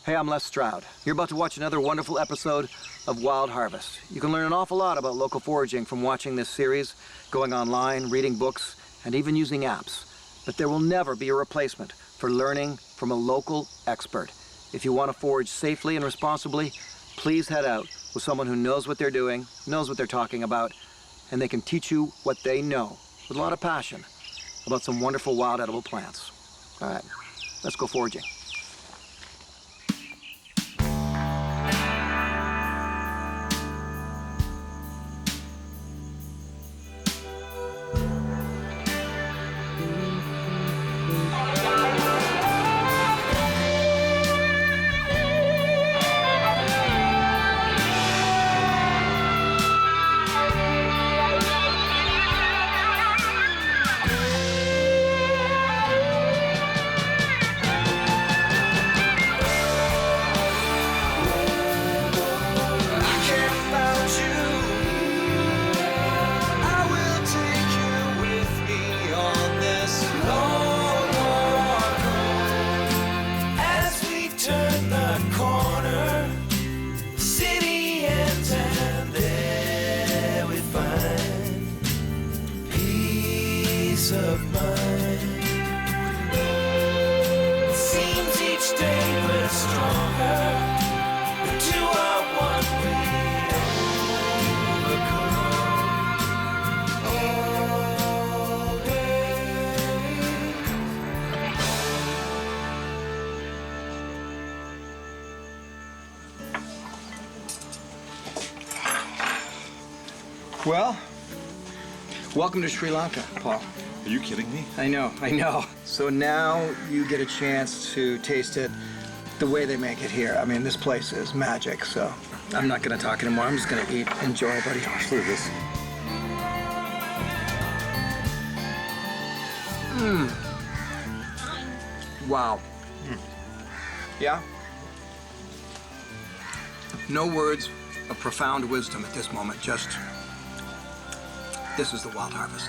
Hey, I'm Les Stroud. You're about to watch another wonderful episode of Wild Harvest. You can learn an awful lot about local foraging from watching this series, going online, reading books, and even using apps. But there will never be a replacement for learning from a local expert. If you want to forage safely and responsibly, please head out with someone who knows what they're doing, knows what they're talking about, and they can teach you what they know with a lot of passion about some wonderful wild edible plants. All right, let's go foraging. Well, welcome to Sri Lanka, Paul. Are you kidding me? I know. So now you get a chance to taste it the way they make it here. I mean, this place is magic, so I'm not gonna talk anymore. I'm just gonna eat. Enjoy, buddy. Look at this. Wow. Yeah? No words of profound wisdom at this moment, just this is the Wild Harvest.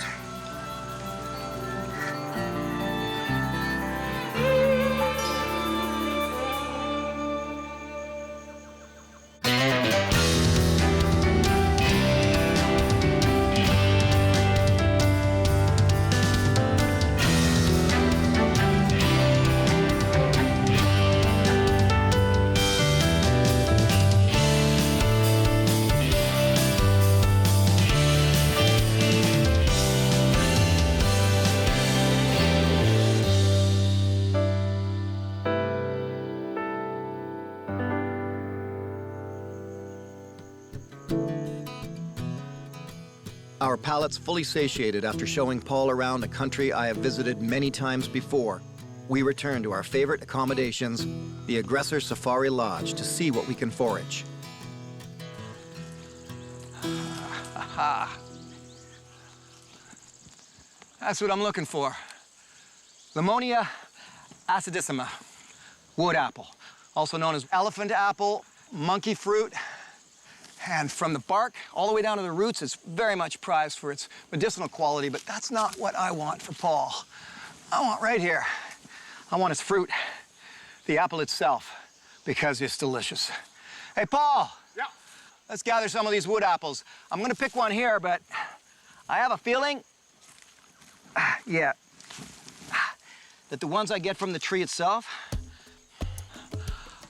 Our palates fully satiated after showing Paul around a country I have visited many times before, we return to our favorite accommodations, the Aggressor Safari Lodge, to see what we can forage. Aha. That's what I'm looking for. Limonia acidissima, wood apple, also known as elephant apple, monkey fruit. And from the bark all the way down to the roots, it's very much prized for its medicinal quality, but that's not what I want for Paul. I want right here, I want its fruit, the apple itself, because it's delicious. Hey, Paul. Yeah. Let's gather some of these wood apples. I'm gonna pick one here, but I have a feeling, that the ones I get from the tree itself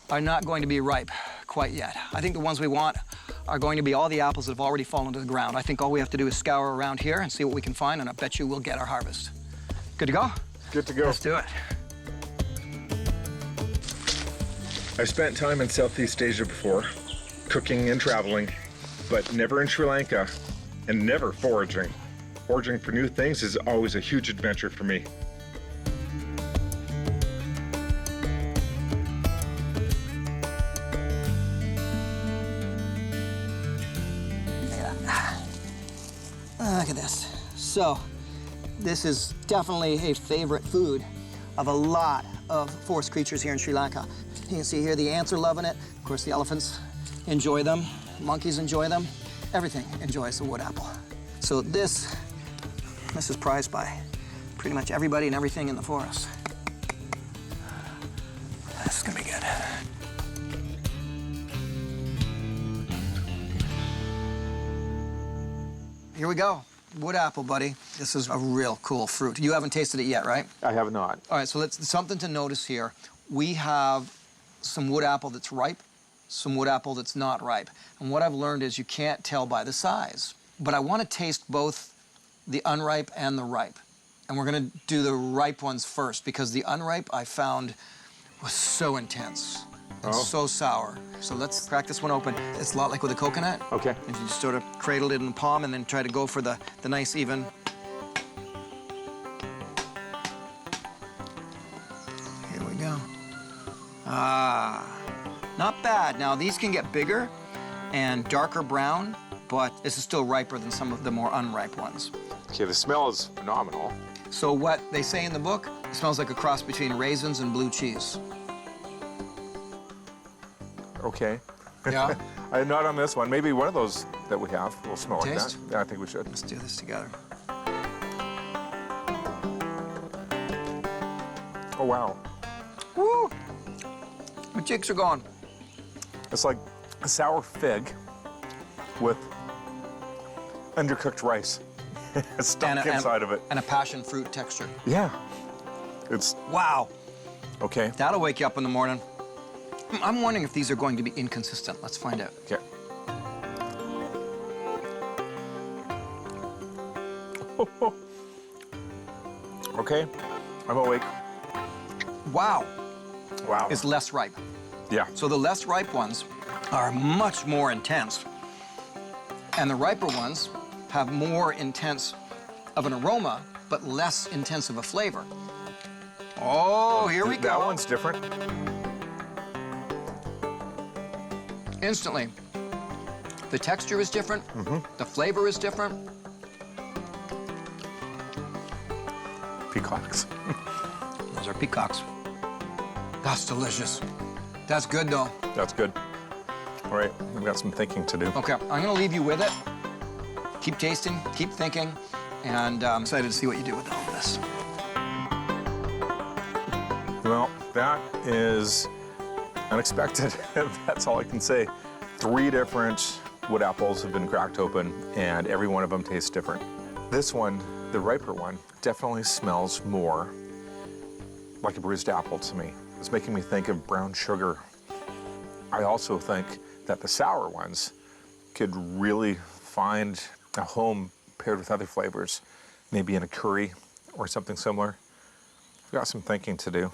are not going to be ripe quite yet. I think the ones we want are going to be all the apples that have already fallen to the ground. I think all we have to do is scour around here and see what we can find, and I bet you we'll get our harvest. Good to go? Good to go. Let's do it. I've spent time in Southeast Asia before, cooking and traveling, but never in Sri Lanka, and never foraging. Foraging for new things is always a huge adventure for me. Look at this. So, this is definitely a favorite food of a lot of forest creatures here in Sri Lanka. You can see here the ants are loving it. Of course, the elephants enjoy them. Monkeys enjoy them. Everything enjoys the wood apple. So this is prized by pretty much everybody and everything in the forest. This is gonna be good. here we go. Wood apple, buddy. This is a real cool fruit. You haven't tasted it yet, right? I have not. All right, so something to notice here. We have some wood apple that's ripe, some wood apple that's not ripe. And what I've learned is you can't tell by the size. But I want to taste both the unripe and the ripe. And we're going to do the ripe ones first because the unripe I found was so intense and so sour. So let's crack this one open. It's a lot like with a coconut. Okay. And you just sort of cradle it in the palm and then try to go for the nice even. Here we go. Ah, not bad. Now these can get bigger and darker brown, but this is still riper than some of the more unripe ones. Okay, the smell is phenomenal. So what they say in the book, it smells like a cross between raisins and blue cheese. Okay. Yeah? Not on this one. Maybe one of those that we have will smell like Taste? that. Yeah, I think we should. Let's do this together. Oh, wow. Woo! My cheeks are gone. It's like a sour fig with undercooked rice stuck inside of it. And a passion fruit texture. Yeah. It's, Wow. okay. That'll wake you up in the morning. I'm wondering if these are going to be inconsistent. Let's find out. Okay. Okay, I'm awake. Wow. Wow. It's less ripe. Yeah. So the less ripe ones are much more intense. And the riper ones have more intense of an aroma, but less intense of a flavor. Oh, here we go. That one's different. Instantly. The texture is different. The flavor is different. Peacocks. Those are peacocks. That's delicious. That's good, though. That's good. All right, we've got some thinking to do. Okay, I'm gonna leave you with it. Keep tasting, keep thinking, and I'm excited to see what you do with all of this. Well, that is unexpected. That's all I can say. 3 different wood apples have been cracked open, and every one of them tastes different. This one, the riper one, definitely smells more like a bruised apple to me. It's making me think of brown sugar. I also think that the sour ones could really find a home paired with other flavors, maybe in a curry or something similar. I've got some thinking to do.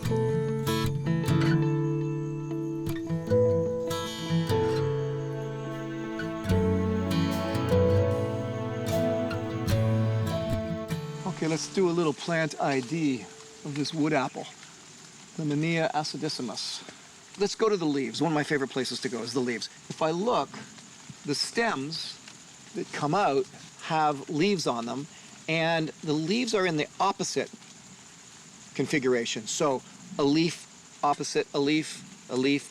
Okay, let's do a little plant ID of this wood apple, the Mannia acidissimus. Let's go to the leaves. One of my favorite places to go is the leaves. If I look, the stems that come out have leaves on them, and the leaves are in the opposite configuration. So a leaf opposite a leaf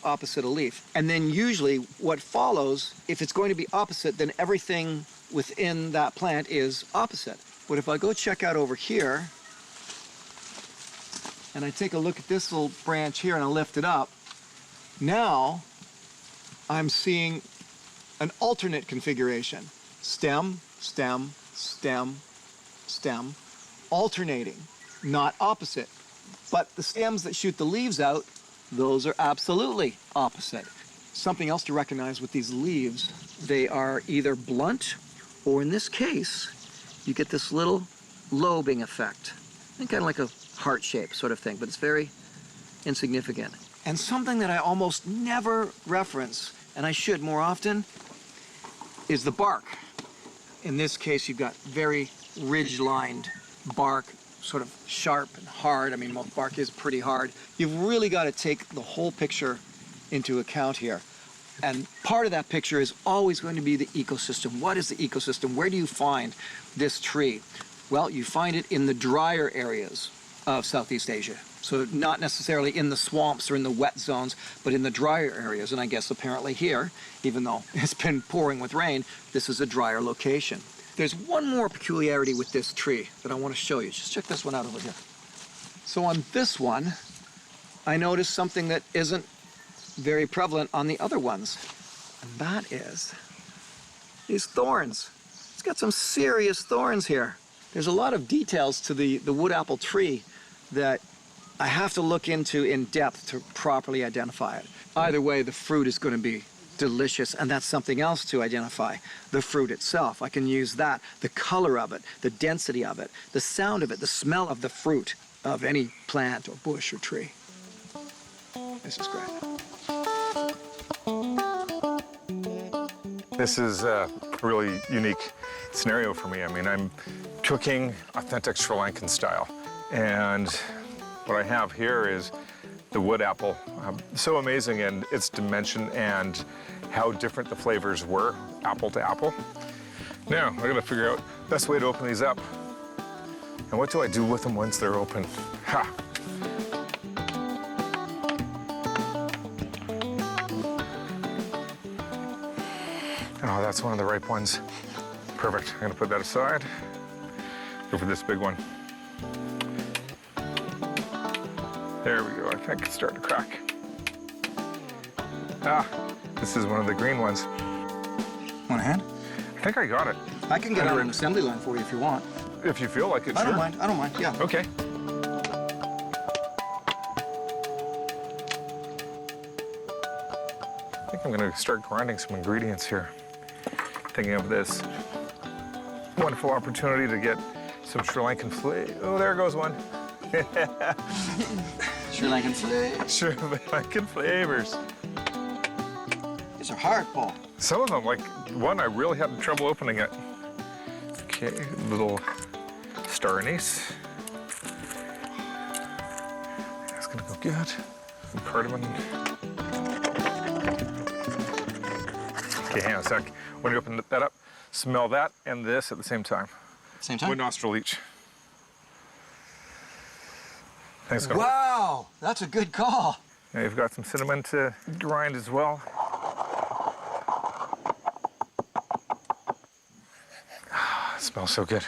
opposite a leaf. And then usually what follows, if it's going to be opposite, then everything within that plant is opposite. But if I go check out over here, and I take a look at this little branch here and I lift it up, now I'm seeing an alternate configuration. Stem, stem, stem, stem, alternating, not opposite. But the stems that shoot the leaves out, those are absolutely opposite. Something else to recognize with these leaves, they are either blunt, or in this case, you get this little lobing effect. Kind of like a heart shape sort of thing, but it's very insignificant. And something that I almost never reference, and I should more often, is the bark. In this case, you've got very ridge-lined bark, sort of sharp and hard. I mean, most bark is pretty hard. You've really got to take the whole picture into account here. And part of that picture is always going to be the ecosystem. What is the ecosystem? Where do you find this tree? Well, you find it in the drier areas of Southeast Asia. So not necessarily in the swamps or in the wet zones, but in the drier areas. And I guess apparently here, even though it's been pouring with rain, this is a drier location. There's one more peculiarity with this tree that I want to show you. Just check this one out over here. So on this one, I noticed something that isn't very prevalent on the other ones. And that is these thorns. It's got some serious thorns here. There's a lot of details to the wood apple tree that I have to look into in depth to properly identify it. Either way, the fruit is going to be delicious, and that's something else to identify. The fruit itself, I can use that, the color of it, the density of it, the sound of it, the smell of the fruit of any plant or bush or tree. This is great. This is a really unique scenario for me. I mean, I'm cooking authentic Sri Lankan style, and what I have here is the wood apple. So amazing in its dimension and how different the flavors were, apple to apple. Now, I gotta figure out the best way to open these up. And what do I do with them once they're open? Ha! Oh, that's one of the ripe ones. Perfect, I'm gonna put that aside. Go for this big one. There we go, I think it's starting to crack. Ah, this is one of the green ones. Want a hand? I think I got it. I can get on an assembly line for you if you want. If you feel like it, I sure. don't mind, yeah. Okay. I think I'm gonna start grinding some ingredients here. Thinking of this wonderful opportunity to get some Sri Lankan flavor. Oh, there goes one. Sri Lankan flavors. Sri Lankan flavors. These are hard, Paul. Some of them, like one, I really had trouble opening it. Okay, little star anise. That's gonna go good. Some cardamom. Okay, hang on a sec. When you open that up, smell that and this at the same time. Same time? One nostril each. Thanks, Scott. Wow, that's a good call. Now you've got some cinnamon to grind as well. Ah, it smells so good.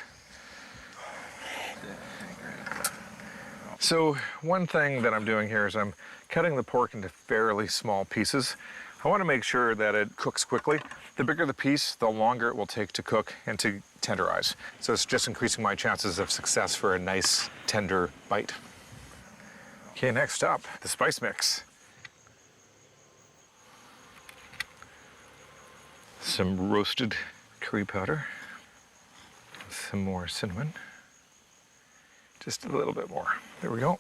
So one thing that I'm doing here is I'm cutting the pork into fairly small pieces. I want to make sure that it cooks quickly. The bigger the piece, the longer it will take to cook and to tenderize. So it's just increasing my chances of success for a nice, tender bite. Okay, next up, the spice mix. Some roasted curry powder, some more cinnamon, just a little bit more. There we go.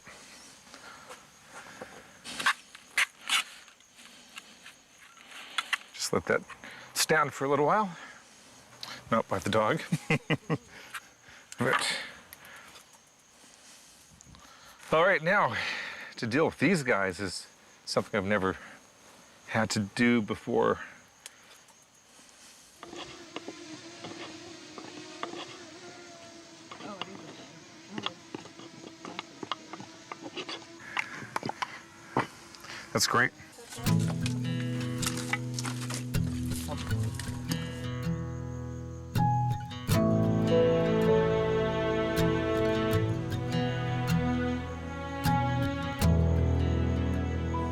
Just let that stand for a little while. Not by the dog. But. All right, now to deal with these guys is something I've never had to do before. That's great.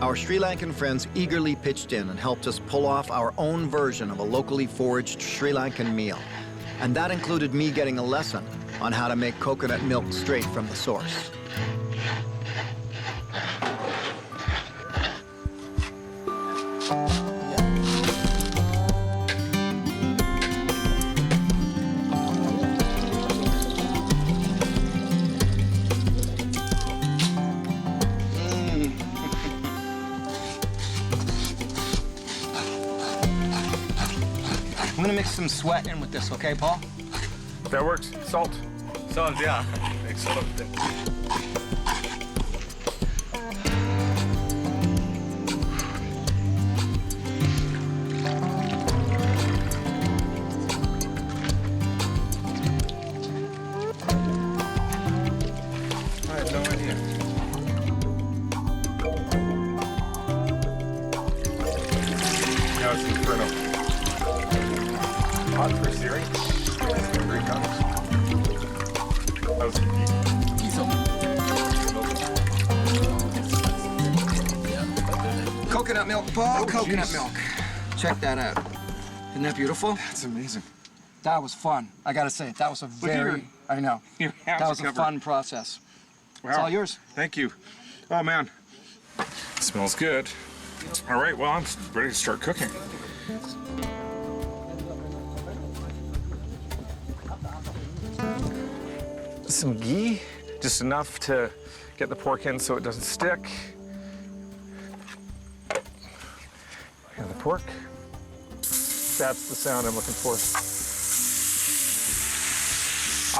Our Sri Lankan friends eagerly pitched in and helped us pull off our own version of a locally foraged Sri Lankan meal. And that included me getting a lesson on how to make coconut milk straight from the source. I'm gonna mix some sweat in with this, okay, Paul? That works. Salt. Salt, yeah. Excellent. I had no idea. Now it's inferno. Hot for searing. Very hot. That was Coconut milk, Paul. Oh, coconut geez. milk. Check that out. Isn't that beautiful? That's amazing. That was fun. I gotta say, that was a very, I know. Your hands That was are a covered. fun process. Wow. It's all yours. Thank you. Oh, man. Smells good. All right, well, I'm ready to start cooking. Some ghee, just enough to get the pork in so it doesn't stick. And the pork. That's the sound I'm looking for.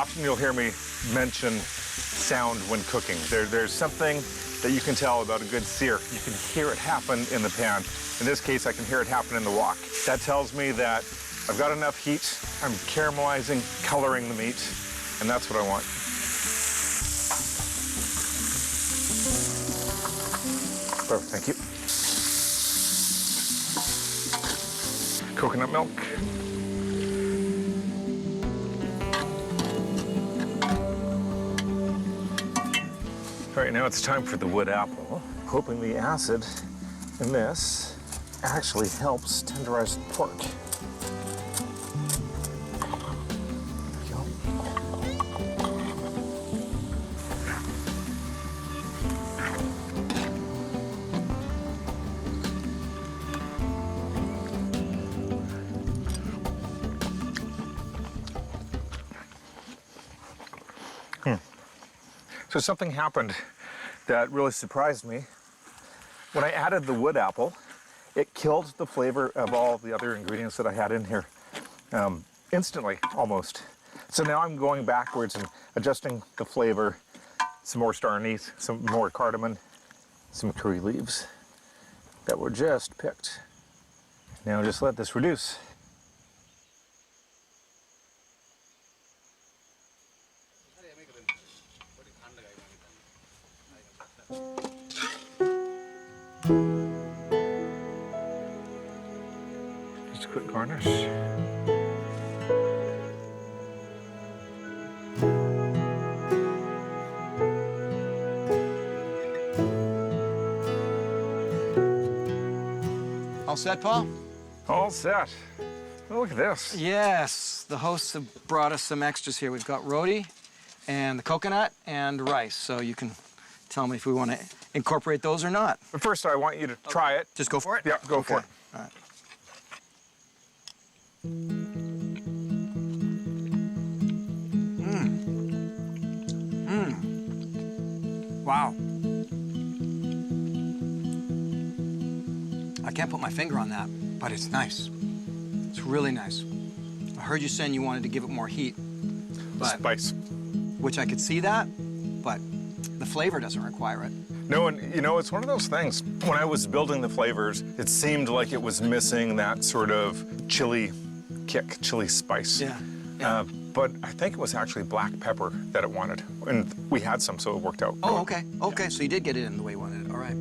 Often you'll hear me mention sound when cooking. There's something that you can tell about a good sear. You can hear it happen in the pan. In this case, I can hear it happen in the wok. That tells me that I've got enough heat. I'm caramelizing, coloring the meat, and that's what I want. Perfect, thank you. Coconut milk. All right, now it's time for the wood apple. Hoping the acid in this actually helps tenderize the pork. So something happened that really surprised me. When I added the wood apple, it killed the flavor of all the other ingredients that I had in here instantly, almost. So now I'm going backwards and adjusting the flavor. Some more star anise, some more cardamom, some curry leaves that were just picked. Now just let this reduce. Just a quick garnish. All set, Paul? All set. Oh, look at this. Yes, the hosts have brought us some extras here. We've got roti and the coconut and rice, so you can tell me if we want to incorporate those or not. But first, I want you to try it. Just go for it? Yep, go for it. All right. Wow. I can't put my finger on that, but it's nice. It's really nice. I heard you saying you wanted to give it more heat, but, Spice. which I could see that, but the flavor doesn't require it. No, and you know, it's one of those things. When I was building the flavors, it seemed like it was missing that sort of chili kick, chili spice. Yeah. But I think it was actually black pepper that it wanted. And we had some, so it worked out. Oh, okay. Okay, so you did get it in the way you wanted it. All right.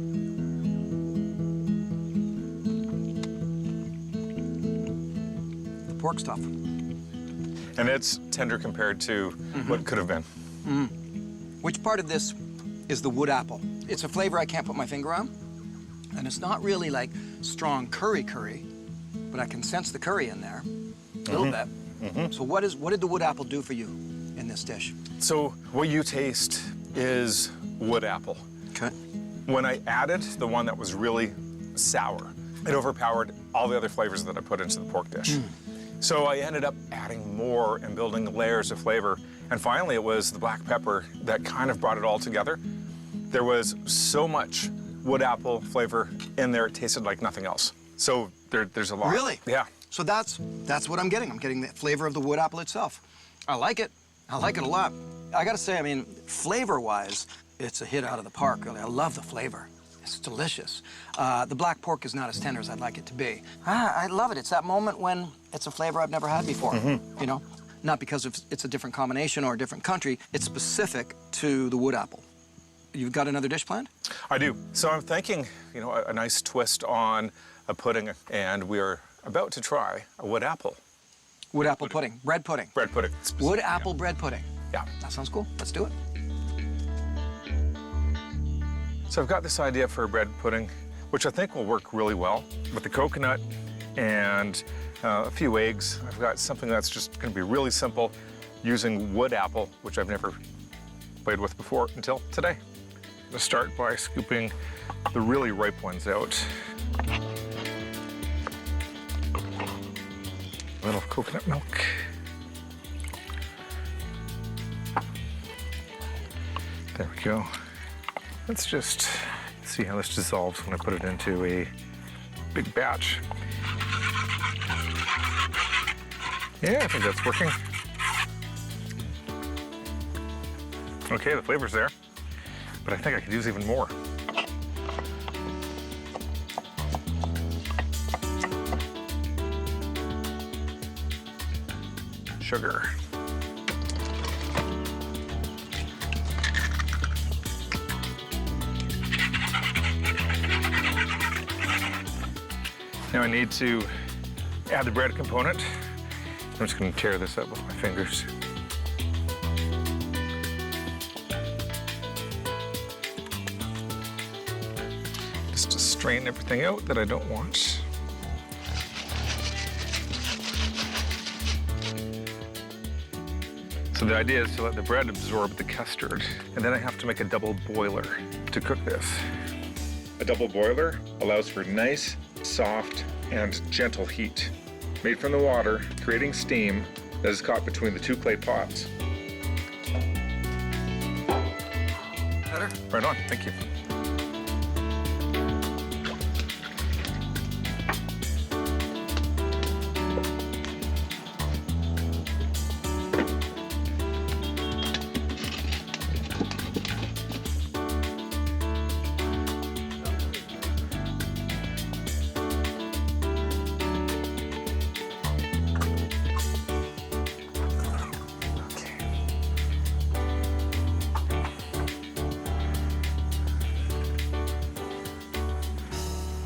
The pork stuff. And it's tender compared to what could have been. Which part of this is the wood apple? It's a flavor I can't put my finger on. And it's not really like strong curry, but I can sense the curry in there a little bit. So what did the wood apple do for you in this dish? So what you taste is wood apple. Okay. When I added the one that was really sour, it overpowered all the other flavors that I put into the pork dish. So I ended up adding more and building layers of flavor. And finally, it was the black pepper that kind of brought it all together. There was so much wood apple flavor in there, it tasted like nothing else. So there's a lot. Really? Yeah. So that's what I'm getting. I'm getting the flavor of the wood apple itself. I like it. I like it a lot. I gotta say, I mean, flavor-wise, it's a hit out of the park, really. I love the flavor. It's delicious. The black pork is not as tender as I'd like it to be. I love it. It's that moment when it's a flavor I've never had before, you know? Not because it's a different combination or a different country. It's specific to the wood apple. You've got another dish planned? I do. So I'm thinking, you know, a nice twist on a pudding, and we're about to try a wood apple. Wood apple pudding, bread pudding. Bread pudding. Wood apple bread pudding. Yeah. That sounds cool. Let's do it. So I've got this idea for a bread pudding, which I think will work really well with the coconut and a few eggs. I've got something that's just going to be really simple using wood apple, which I've never played with before until today. I'm going to start by scooping the really ripe ones out. A little coconut milk. There we go. Let's just see how this dissolves when I put it into a big batch. Yeah, I think that's working. Okay, the flavor's there, but I think I could use even more. Sugar. Now I need to add the bread component. I'm just going to tear this up with my fingers. Just to strain everything out that I don't want. So the idea is to let the bread absorb the custard, and then I have to make a double boiler to cook this. A double boiler allows for nice, soft, and gentle heat, made from the water, creating steam that is caught between the two clay pots. Better? Right on, thank you.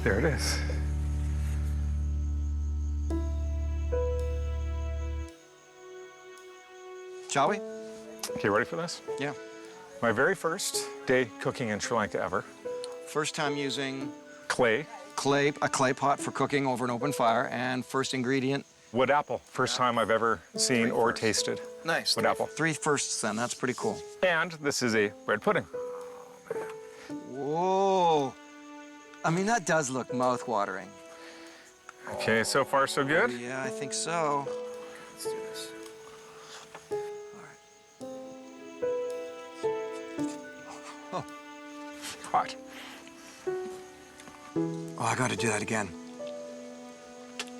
There it is. Shall we? Okay, ready for this? Yeah. My very first day cooking in Sri Lanka ever. First time using Clay. a clay pot for cooking over an open fire, and first ingredient. Wood apple. First time I've ever seen or tasted Nice. wood apple. 3 firsts then, that's pretty cool. And this is a bread pudding. Whoa. I mean, that does look mouth-watering. Okay, so far so good. Yeah, I think so. Let's do this. All right. Oh, Hot. I gotta do that again.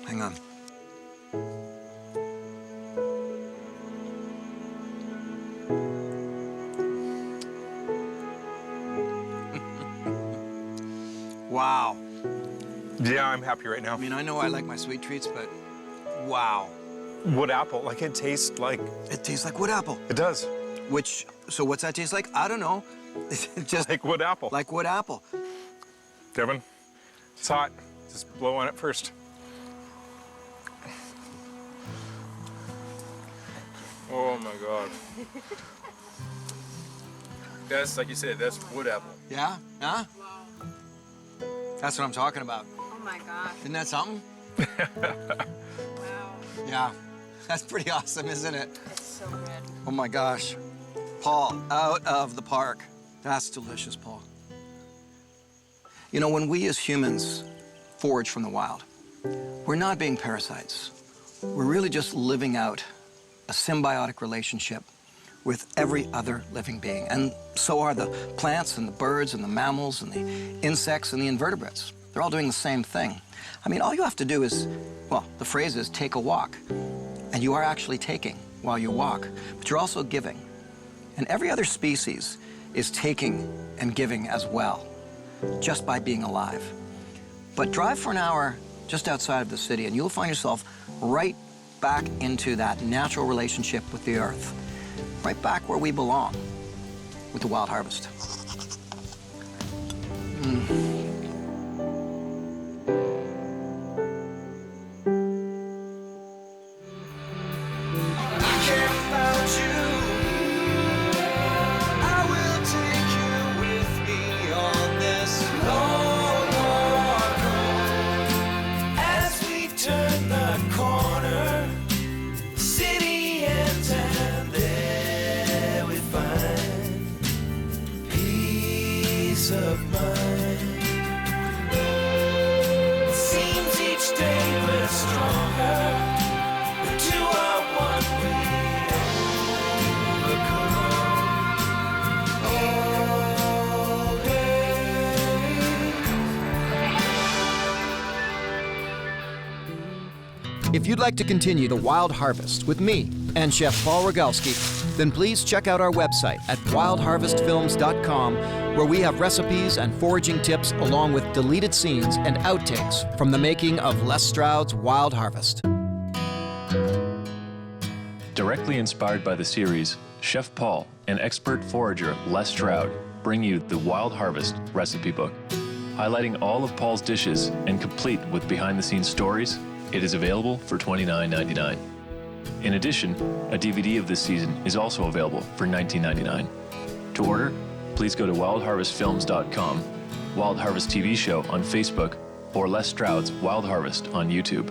Hang on. Wow. Yeah, I'm happy right now. I mean, I know I like my sweet treats, but wow. Wood apple, like it tastes like... It tastes like wood apple. It does. So what's that taste like? I don't know. Just Like wood apple. like wood apple. Devin, it's hot. Just blow on it first. Oh my god. That's, like you said, that's wood apple. Yeah? Huh? That's what I'm talking about. Oh my gosh. Isn't that something? Wow. Yeah. That's pretty awesome, isn't it? It's so good. Oh my gosh. Paul, out of the park. That's delicious, Paul. You know, when we as humans forage from the wild, we're not being parasites. We're really just living out a symbiotic relationship with every other living being. And so are the plants and the birds and the mammals and the insects and the invertebrates. They're all doing the same thing. I mean, all you have to do is, well, the phrase is take a walk. And you are actually taking while you walk, but you're also giving. And every other species is taking and giving as well, just by being alive. But drive for an hour just outside of the city and you'll find yourself right back into that natural relationship with the earth. Right back where we belong, with the Wild Harvest. day we're stronger. The two are one, we overcome all day. If you'd like to continue the Wild Harvest with me and Chef Paul Rogalski, then please check out our website at wildharvestfilms.com, where we have recipes and foraging tips along with deleted scenes and outtakes from the making of Les Stroud's Wild Harvest. Directly inspired by the series, Chef Paul and expert forager Les Stroud bring you the Wild Harvest recipe book. Highlighting all of Paul's dishes and complete with behind-the-scenes stories, it is available for $29.99. In addition, a DVD of this season is also available for $19.99. To order, please go to wildharvestfilms.com, Wild Harvest TV show on Facebook, or Les Stroud's Wild Harvest on YouTube.